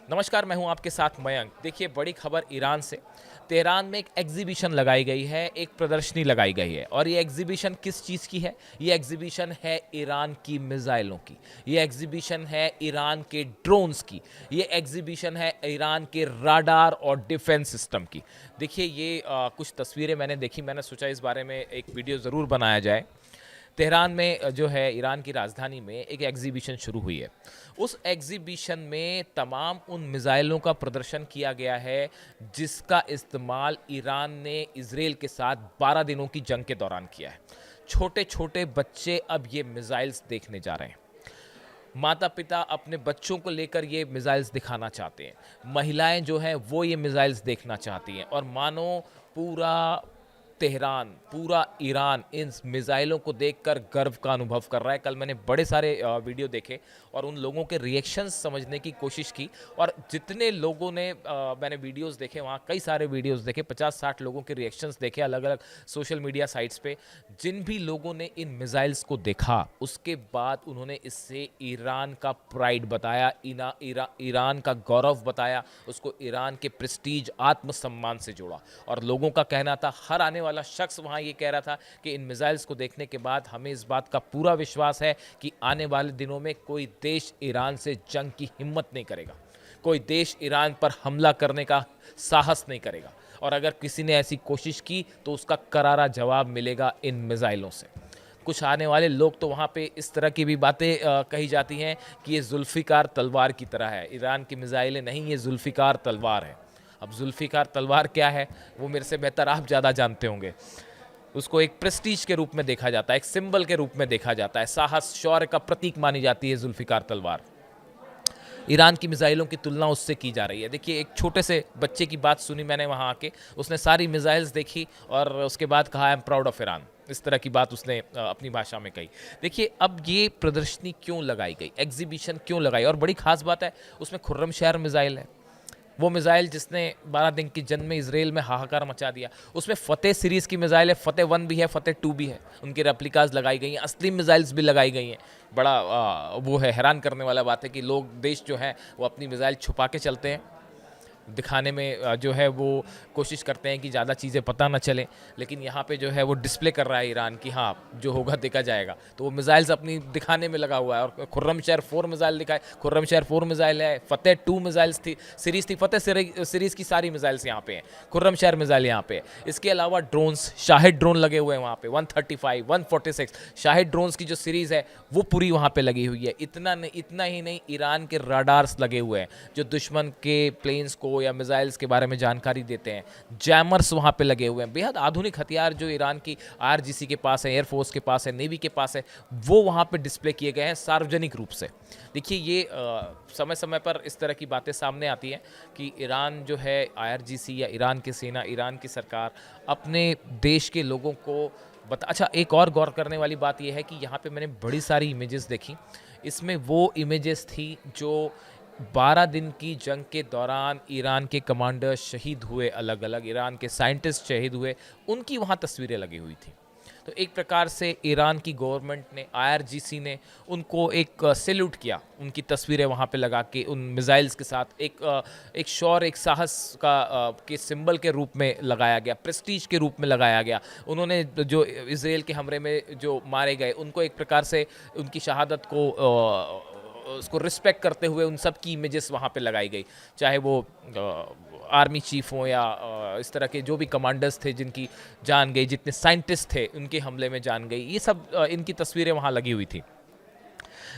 नमस्कार, मैं हूं आपके साथ मयंक। देखिए, बड़ी खबर ईरान से। तेहरान में एक एग्जीबिशन लगाई गई है, एक प्रदर्शनी लगाई गई है। और ये एग्जीबिशन किस चीज़ की है? ये एग्जीबिशन है ईरान की मिसाइलों की। ये एग्जीबिशन है ईरान के ड्रोन्स की। ये एग्जीबिशन है ईरान के राडार और डिफेंस सिस्टम की। देखिए, ये कुछ तस्वीरें मैंने देखी। मैंने सोचा इस बारे में एक वीडियो ज़रूर बनाया जाए। तेहरान में जो है, ईरान की राजधानी में एक एग्जीबिशन शुरू हुई है। उस एग्जीबिशन में तमाम उन मिसाइलों का प्रदर्शन किया गया है जिसका इस्तेमाल ईरान ने इजराइल के साथ 12 दिनों की जंग के दौरान किया है। छोटे छोटे बच्चे अब ये मिसाइल्स देखने जा रहे हैं। माता पिता अपने बच्चों को लेकर ये मिसाइल्स दिखाना चाहते हैं। महिलाएं जो हैं वो ये मिसाइल्स देखना चाहती हैं। और मानो पूरा तेहरान, पूरा ईरान इन मिसाइलों को देखकर गर्व का अनुभव कर रहा है। कल मैंने बड़े सारे वीडियो देखे और उन लोगों के रिएक्शंस समझने की कोशिश की। और जितने लोगों ने मैंने वीडियोस देखे, वहाँ कई सारे वीडियोस देखे, 50-60 लोगों के रिएक्शंस देखे अलग अलग सोशल मीडिया साइट्स पे। जिन भी लोगों ने इन मिसाइल्स को देखा, उसके बाद उन्होंने इससे ईरान का प्राइड बताया, ईरान का गौरव बताया, उसको ईरान के प्रेस्टीज, आत्मसम्मान से जोड़ा। और लोगों का कहना था, हर आने वाला शख्स वहाँ ये कह रहा था कि इन मिसाइल्स को देखने के बाद हमें इस बात का पूरा विश्वास है कि आने वाले दिनों में कोई देश ईरान से जंग की हिम्मत नहीं करेगा, कोई देश ईरान पर हमला करने का साहस नहीं करेगा। और अगर किसी ने ऐसी कोशिश की तो उसका करारा जवाब मिलेगा इन मिसाइलों से। कुछ आने वाले लोग तो वहाँ पे इस तरह की भी बातें कही जाती हैं कि ये जुल्फ़िकार तलवार की तरह है। ईरान की मिसाइलें नहीं, ये जुल्फ़िकार तलवार है। अब जुल्फ़िकार तलवार क्या है, वो मेरे से बेहतर आप ज़्यादा जानते होंगे। उसको एक प्रेस्टीज के रूप में देखा जाता है, एक सिंबल के रूप में देखा जाता है, साहस शौर्य का प्रतीक मानी जाती है जुल्फ़िकार तलवार। ईरान की मिसाइलों की तुलना उससे की जा रही है। देखिए, एक छोटे से बच्चे की बात सुनी मैंने वहाँ आके। उसने सारी मिसाइल्स देखी और उसके बाद कहा, I am proud of Iran. इस तरह की बात उसने अपनी भाषा में कही। देखिए, अब ये प्रदर्शनी क्यों लगाई गई, एग्जीबिशन क्यों लगाई, और बड़ी खास बात है, उसमें खुर्रमशहर मिसाइल है। वो मिसाइल जिसने 12 दिन की जंग में इसराइल में हाहाकार मचा दिया। उसमें फतेह सीरीज़ की मिसाइल है, फतेह 1 भी है, फतेह 2 भी है। उनकी रेप्लिकाज लगाई गई हैं, असली मिसाइल्स भी लगाई गई हैं। बड़ा वो है, हैरान करने वाला बात है कि लोग, देश जो है वो अपनी मिसाइल छुपा के चलते हैं। दिखाने में जो है वो कोशिश करते हैं कि ज़्यादा चीज़ें पता ना चलें। लेकिन यहाँ पे जो है वो डिस्प्ले कर रहा है ईरान की, हाँ जो होगा देखा जाएगा। तो वो मिसाइल्स अपनी दिखाने में लगा हुआ है। और खुर्रमशहर 4 मिसाइल दिखाए, खुर्रमशहर 4 मिसाइल है, फतेह 2 मिसाइल्स थी, सीरीज़ थी, फतेह सीरीज़ की सारी मिसाइल्स यहाँ पे हैं, खुर्रमशहर मिसाइल यहाँ पे है। इसके अलावा ड्रोन्स, शाहिद ड्रोन लगे हुए हैं वहाँ पे, 135, 146 शाहिद ड्रोन्स की जो सीरीज़ है वो पूरी वहाँ पे लगी हुई है। इतना ही नहीं, ईरान के राडार्स लगे हुए हैं जो दुश्मन के प्लेन्स को या मिसाइल्स के बारे में जानकारी देते हैं। जैमर्स वहाँ पे लगे हुए हैं। बेहद आधुनिक हथियार जो ईरान की आरजीसी के पास है, एयरफोर्स के पास है, नेवी के पास है, वो वहाँ पे डिस्प्ले किए गए हैं सार्वजनिक रूप से। देखिए, ये समय समय पर इस तरह की बातें सामने आती हैं कि ईरान जो है, आईआरजीसी या ईरान की सेना, ईरान की सरकार अपने देश के लोगों को अच्छा, एक और गौर करने वाली बात यह है कि यहाँ पे मैंने बड़ी सारी इमेजेस देखी। इसमें वो इमेजेस थी जो 12 दिन की जंग के दौरान ईरान के कमांडर शहीद हुए, अलग अलग ईरान के साइंटिस्ट शहीद हुए, उनकी वहाँ तस्वीरें लगी हुई थी। तो एक प्रकार से ईरान की गवर्नमेंट ने, आईआरजीसी ने उनको एक सैल्यूट किया, उनकी तस्वीरें वहाँ पे लगा के उन मिसाइल्स के साथ एक शौर्य, एक साहस का के सिंबल के रूप में लगाया गया, प्रेस्टीज के रूप में लगाया गया। उन्होंने जो इसराइल के हमले में जो मारे गए, उनको एक प्रकार से उनकी शहादत को उसको रिस्पेक्ट करते हुए उन सब की इमेजेस वहाँ पे लगाई गई। चाहे वो आर्मी चीफ हों या इस तरह के जो भी कमांडर्स थे जिनकी जान गई, जितने साइंटिस्ट थे उनके हमले में जान गई, ये सब इनकी तस्वीरें वहाँ लगी हुई थी।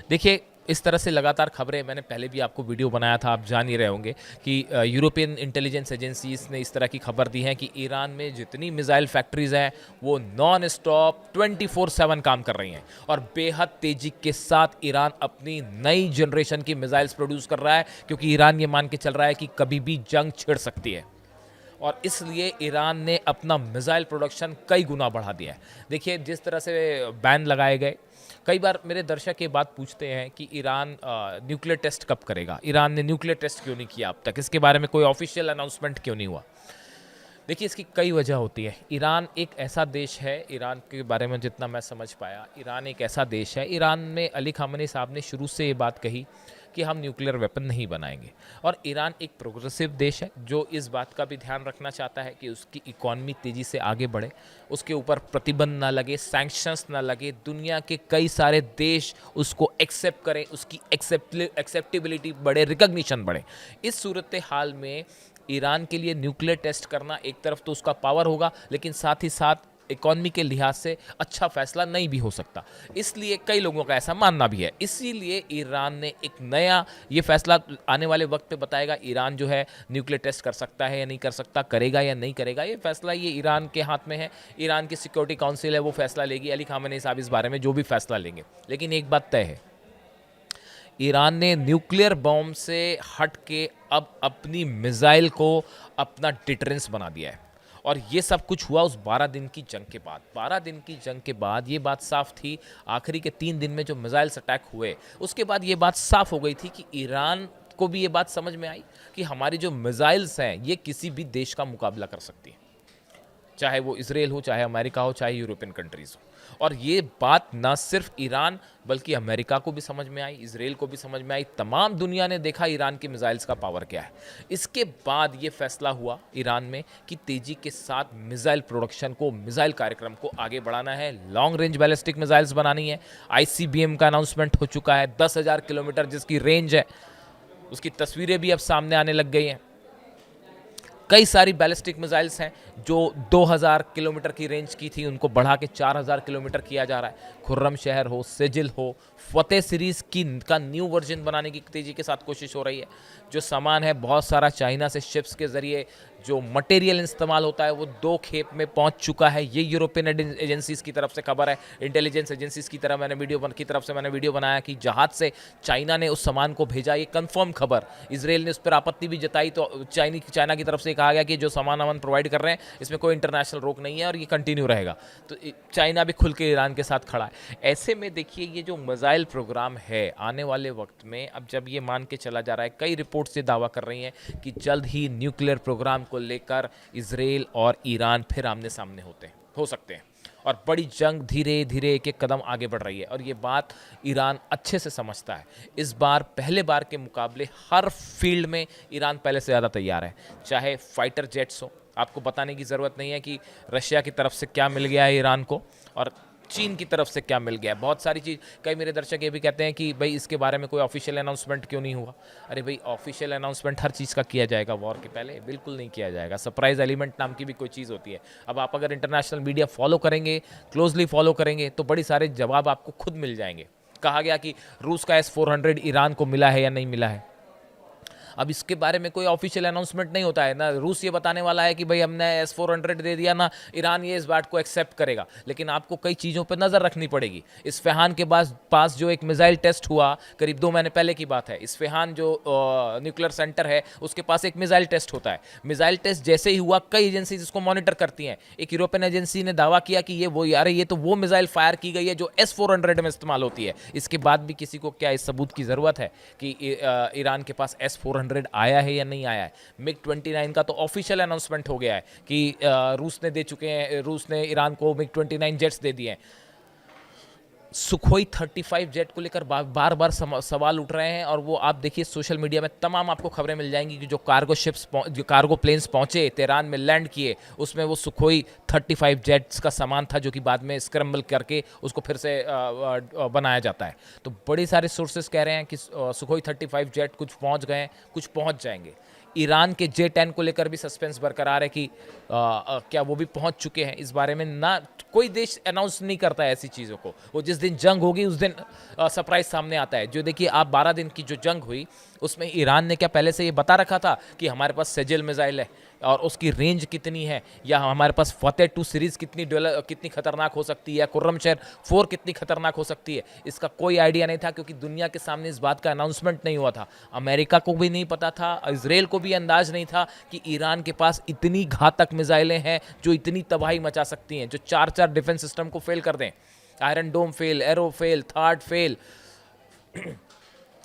देखिए, इस तरह से लगातार खबरें, मैंने पहले भी आपको वीडियो बनाया था, आप जान ही रहे होंगे कि यूरोपियन इंटेलिजेंस एजेंसीज ने इस तरह की खबर दी है कि ईरान में जितनी मिसाइल फैक्ट्रीज हैं वो नॉन स्टॉप 24/7 काम कर रही हैं। और बेहद तेज़ी के साथ ईरान अपनी नई जनरेशन की मिसाइल्स प्रोड्यूस कर रहा है, क्योंकि ईरान ये मान के चल रहा है कि कभी भी जंग छिड़ सकती है। और इसलिए ईरान ने अपना मिसाइल प्रोडक्शन कई गुना बढ़ा दिया है। देखिए, जिस तरह से बैन लगाए गए, कई बार मेरे दर्शक ये बात पूछते हैं कि ईरान न्यूक्लियर टेस्ट कब करेगा, ईरान ने न्यूक्लियर टेस्ट क्यों नहीं किया अब तक, इसके बारे में कोई ऑफिशियल अनाउंसमेंट क्यों नहीं हुआ। देखिए, इसकी कई वजह होती है। ईरान एक ऐसा देश है, ईरान के बारे में जितना मैं समझ पाया, ईरान एक ऐसा देश है, ईरान में अली खामनी साहब ने शुरू से ये बात कही कि कि हम न्यूक्लियर वेपन नहीं बनाएंगे। और ईरान एक प्रोग्रेसिव देश है जो इस बात का भी ध्यान रखना चाहता है कि उसकी इकॉनमी तेज़ी से आगे बढ़े, उसके ऊपर प्रतिबंध ना लगे, सैंक्शंस ना लगे, दुनिया के कई सारे देश उसको एक्सेप्ट करें, उसकी एक्सेप्टेबिलिटी बढ़े, रिकग्निशन बढ़े। इस सूरत हाल में ईरान के लिए न्यूक्लियर टेस्ट करना एक तरफ तो उसका पावर होगा, लेकिन साथ ही साथ इकॉनमी के लिहाज से अच्छा फैसला नहीं भी हो सकता। इसलिए कई लोगों का ऐसा मानना भी है। इसीलिए ईरान ने एक नया ये फैसला आने वाले वक्त पे बताएगा, ईरान जो है न्यूक्लियर टेस्ट कर सकता है या नहीं कर सकता, करेगा या नहीं करेगा, ये फैसला ये ईरान के हाथ में है। ईरान की सिक्योरिटी काउंसिल है, वो फैसला लेगी। अली खामेनी साहब इस बारे में जो भी फैसला लेंगे। लेकिन एक बात तय है, ईरान ने न्यूक्लियर बॉम्ब से हट के अब अपनी मिसाइल को अपना डिटरेंस बना दिया है। और ये सब कुछ हुआ उस 12 दिन की जंग के बाद। 12 दिन की जंग के बाद ये बात साफ थी, आखिरी के 3 दिन में जो मिसाइल्स अटैक हुए उसके बाद ये बात साफ हो गई थी कि ईरान को भी ये बात समझ में आई कि हमारी जो मिसाइल्स हैं ये किसी भी देश का मुकाबला कर सकती हैं, चाहे वो इसराइल हो, चाहे अमेरिका हो, चाहे यूरोपियन कंट्रीज़ हो। और ये बात ना सिर्फ ईरान बल्कि अमेरिका को भी समझ में आई, इसराइल को भी समझ में आई, तमाम दुनिया ने देखा ईरान की मिसाइल्स का पावर क्या है। इसके बाद ये फैसला हुआ ईरान में कि तेज़ी के साथ मिसाइल प्रोडक्शन को, मिसाइल कार्यक्रम को आगे बढ़ाना है, लॉन्ग रेंज बैलिस्टिक मिसाइल्स बनानी है। आईसीबीएम का अनाउंसमेंट हो चुका है, 10,000 किलोमीटर जिसकी रेंज है, उसकी तस्वीरें भी अब सामने आने लग गई हैं। कई सारी बैलिस्टिक मिसाइल्स हैं जो 2000 किलोमीटर की रेंज की थी, उनको बढ़ा के 4000 किलोमीटर किया जा रहा है। खुर्रम शहर हो, सेजिल हो, फतेह सीरीज़ का न्यू वर्जन बनाने की तेज़ी के साथ कोशिश हो रही है। जो सामान है बहुत सारा चाइना से शिप्स के ज़रिए जो मटेरियल इस्तेमाल होता है वो 2 खेप में पहुंच चुका है। ये यूरोपियन एजेंसीज़ की तरफ से खबर है, इंटेलिजेंस एजेंसीज़ की तरफ से मैंने वीडियो बनाया कि जहाज़ से चाइना ने उस सामान को भेजा। ये कंफर्म खबर, इसराइल ने उस पर आपत्ति भी जताई तो चाइना की तरफ से कहा गया कि जो सामान हम प्रोवाइड कर रहे हैं इसमें कोई इंटरनेशनल रोक नहीं है और ये कंटिन्यू रहेगा। तो चाइना भी खुल के ईरान के साथ खड़ा है। ऐसे में देखिए ये जो मिसाइल प्रोग्राम है आने वाले वक्त में, अब जब ये मान के चला जा रहा है, कई रिपोर्ट्स ये दावा कर रही हैं कि जल्द ही न्यूक्लियर प्रोग्राम को लेकर इसराइल और ईरान फिर आमने सामने हो सकते हैं और बड़ी जंग धीरे धीरे एक एक कदम आगे बढ़ रही है। और ये बात ईरान अच्छे से समझता है। इस बार पहले बार के मुकाबले हर फील्ड में ईरान पहले से ज़्यादा तैयार है। चाहे फाइटर जेट्स हो, आपको बताने की ज़रूरत नहीं है कि रशिया की तरफ से क्या मिल गया है ईरान को और चीन की तरफ से क्या मिल गया है। बहुत सारी चीज़, कई मेरे दर्शक ये भी कहते हैं कि भाई इसके बारे में कोई ऑफिशियल अनाउंसमेंट क्यों नहीं हुआ। अरे भाई ऑफिशियल अनाउंसमेंट हर चीज़ का किया जाएगा वॉर के पहले? बिल्कुल नहीं किया जाएगा। सरप्राइज एलिमेंट नाम की भी कोई चीज़ होती है। अब आप अगर इंटरनेशनल मीडिया फॉलो करेंगे, क्लोजली फॉलो करेंगे तो बड़ी सारे जवाब आपको खुद मिल जाएंगे। कहा गया कि रूस का S-400 ईरान को मिला है या नहीं मिला है। अब इसके बारे में कोई ऑफिशियल अनाउंसमेंट नहीं होता है ना। रूस ये बताने वाला है कि भाई हमने S-400 दे दिया, ना ईरान ये इस बात को एक्सेप्ट करेगा। लेकिन आपको कई चीज़ों पर नज़र रखनी पड़ेगी। इस्फहान के पास जो एक मिसाइल टेस्ट हुआ करीब 2 महीने पहले की बात है। इस्फहान जो न्यूक्लियर सेंटर है उसके पास एक मिसाइल टेस्ट होता है। मिसाइल टेस्ट जैसे ही हुआ कई एजेंसीज इसको मॉनिटर करती हैं। एक यूरोपियन एजेंसी ने दावा किया कि ये तो वो मिसाइल फायर की गई है जो S-400 में इस्तेमाल होती है। इसके बाद भी किसी को क्या इस सबूत की ज़रूरत है कि ईरान के पास S-400 आया है या नहीं आया है। MiG-29 का तो ऑफिशियल अनाउंसमेंट हो गया है कि रूस ने ईरान को MiG-29 जेट्स दे दिए हैं। सुखोई 35 जेट को लेकर बार बार सवाल उठ रहे हैं और वो आप देखिए सोशल मीडिया में तमाम आपको खबरें मिल जाएंगी कि जो कार्गो प्लेन्स पहुंचे तेहरान में लैंड किए, उसमें वो सुखोई 35 जेट्स का सामान था जो कि बाद में स्क्रैम्बल करके उसको फिर से बनाया जाता है। तो बड़े सारे सोर्सेस कह रहे हैं कि सुखोई 35 जेट कुछ पहुंच गए, कुछ पहुंच जाएंगे। ईरान के J-10 को लेकर भी सस्पेंस बरकरार है कि क्या वो भी पहुंच चुके हैं। इस बारे में ना कोई देश अनाउंस नहीं करता है ऐसी चीज़ों को। वो जिस दिन जंग होगी उस दिन सरप्राइज सामने आता है। जो देखिए आप 12 दिन की जो जंग हुई उसमें ईरान ने क्या पहले से ये बता रखा था कि हमारे पास सेजिल मिसाइल है और उसकी रेंज कितनी है, या हमारे पास फतेह 2 सीरीज़ कितनी खतरनाक हो सकती है, खुर्रम शहर 4 कितनी खतरनाक हो सकती है, इसका कोई आइडिया नहीं था क्योंकि दुनिया के सामने इस बात का अनाउंसमेंट नहीं हुआ था। अमेरिका को भी नहीं पता था, इसराइल को भी अंदाज नहीं था कि ईरान के पास इतनी घातक मिसाइलें हैं जो इतनी तबाही मचा सकती हैं, जो 4 डिफेंस सिस्टम को फेल कर दें। Iron Dome fail, Arrow fail, THAAD fail,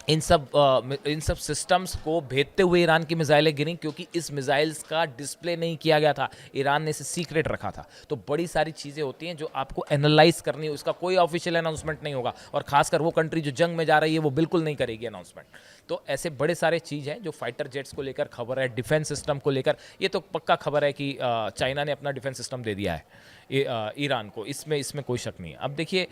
इन सब सिस्टम्स को भेदते हुए ईरान की मिसाइलें गिरी, क्योंकि इस मिसाइल्स का डिस्प्ले नहीं किया गया था, ईरान ने इसे सीक्रेट रखा था। तो बड़ी सारी चीज़ें होती हैं जो आपको एनालाइज करनी है, उसका कोई ऑफिशियल अनाउंसमेंट नहीं होगा, और खासकर वो कंट्री जो जंग में जा रही है वो बिल्कुल नहीं करेगी अनाउंसमेंट। तो ऐसे बड़े सारे चीज़ हैं जो फाइटर जेट्स को लेकर खबर है, डिफेंस सिस्टम को लेकर। ये तो पक्का खबर है कि चाइना ने अपना डिफेंस सिस्टम दे दिया है ईरान को, इसमें इसमें कोई शक नहीं है। अब देखिए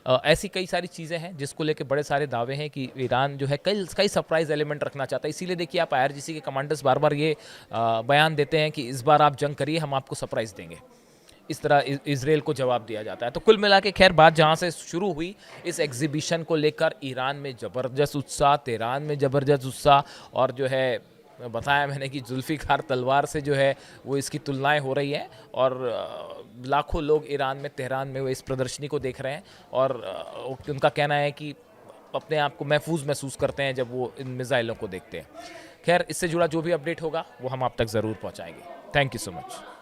ऐसी कई सारी चीज़ें हैं जिसको लेकर बड़े सारे दावे हैं कि ईरान जो है कई कई सरप्राइज एलिमेंट रखना चाहता है। इसीलिए देखिए आप IRGC के कमांडर्स बार बार ये बयान देते हैं कि इस बार आप जंग करिए, हम आपको सरप्राइज देंगे। इस तरह इसराइल को जवाब दिया जाता है। तो कुल मिला के खैर बात जहाँ से शुरू हुई, इस एग्जीबिशन को लेकर ईरान में ज़बरदस्त उत्साह, तेहरान में ज़बरदस्त उत्साह, और जो है बताया मैंने कि जुल्फ़िकार तलवार से जो है वो इसकी तुलनाएं हो रही हैं, और लाखों लोग ईरान में, तेहरान में वो इस प्रदर्शनी को देख रहे हैं, और उनका कहना है कि अपने आप को महफूज महसूस करते हैं जब वो इन मिसाइलों को देखते हैं। खैर इससे जुड़ा जो भी अपडेट होगा वो हम आप तक ज़रूर पहुंचाएंगे। Thank you so much.